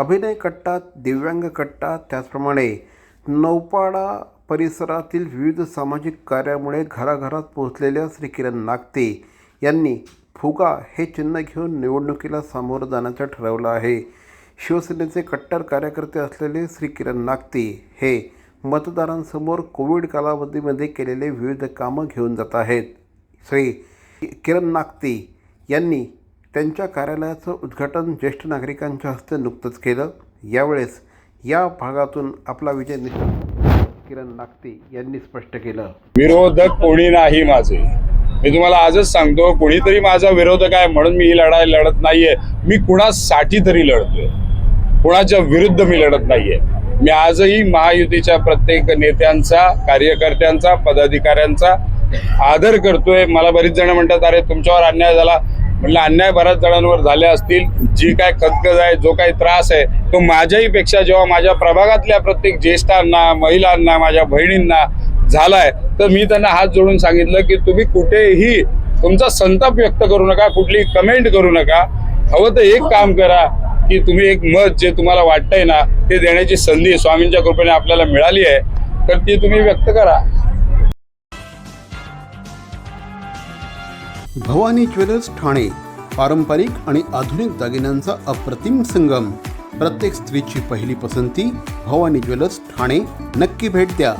अभिनय कट्टा, दिव्यांग कट्टा, त्याचप्रमाणे नौपाडा परिसरातील विविध सामाजिक कार्यामुळे घराघरात पोहोचलेल्या श्री किरण नागते यांनी फुगा हे चिन्ह घेऊन निवडणुकीला सामोरं जाण्याचं ठरवलं आहे. शिवसेनेचे कट्टर कार्यकर्ते असलेले श्री किरण नागते हे मतदारांसमोर कोविड कालावधीमध्ये केलेले विविध कामं घेऊन जात आहेत. श्री किरण नागते यांनी त्यांच्या कार्यालयाचं उद्घाटन ज्येष्ठ नागरिकांच्या हस्ते नुकतंच केलं. यावेळेस या भागातून आपला विजय निश्चित किरण नागते यांनी स्पष्ट केलं. विरोधक कोणी नाही माझे, मी तुम्हाला आजच सांगतो. कोणीतरी माझा विरोधक आहे म्हणून मी ही लढाई लढत नाहीये. मी कुणासाठी तरी लढतोय, कुणाच्या विरुद्ध मी लढत नाहीये. मी आजही महायुतीच्या प्रत्येक नेत्यांचा, कार्यकर्त्यांचा, पदाधिकाऱ्यांचा आदर करतोय. मला बरीच जण म्हणतात, अरे तुमच्यावर अन्याय झाला. म्हटलं अन्याय बऱ्याच जणांवर झाले असतील. जी काय खदखद आहे, जो काही त्रास आहे, तो माझ्याही पेक्षा जेव्हा माझ्या प्रभागातल्या प्रत्येक ज्येष्ठांना, महिलांना, माझ्या बहिणींना झालाय, तर मी त्यांना हात जोडून सांगितलं की तुम्ही कुठेही तुमचा संताप व्यक्त करू नका, कुठली कमेंट करू नका. हवं तर एक काम करा की तुम्ही एक मत जे तुम्हाला वाटतंय ना, ते देण्याची संधी स्वामींच्या कृपेने आपल्याला मिळाली आहे, तर ती तुम्ही व्यक्त करा. भवानी ज्वेलर्स ठाणे, पारंपरिक आणि आधुनिक दागिन्यांचा अप्रतिम संगम. प्रत्येक स्त्रीची पहिली पसंती भवानी ज्वेलर्स ठाणे. नक्की भेट द्या.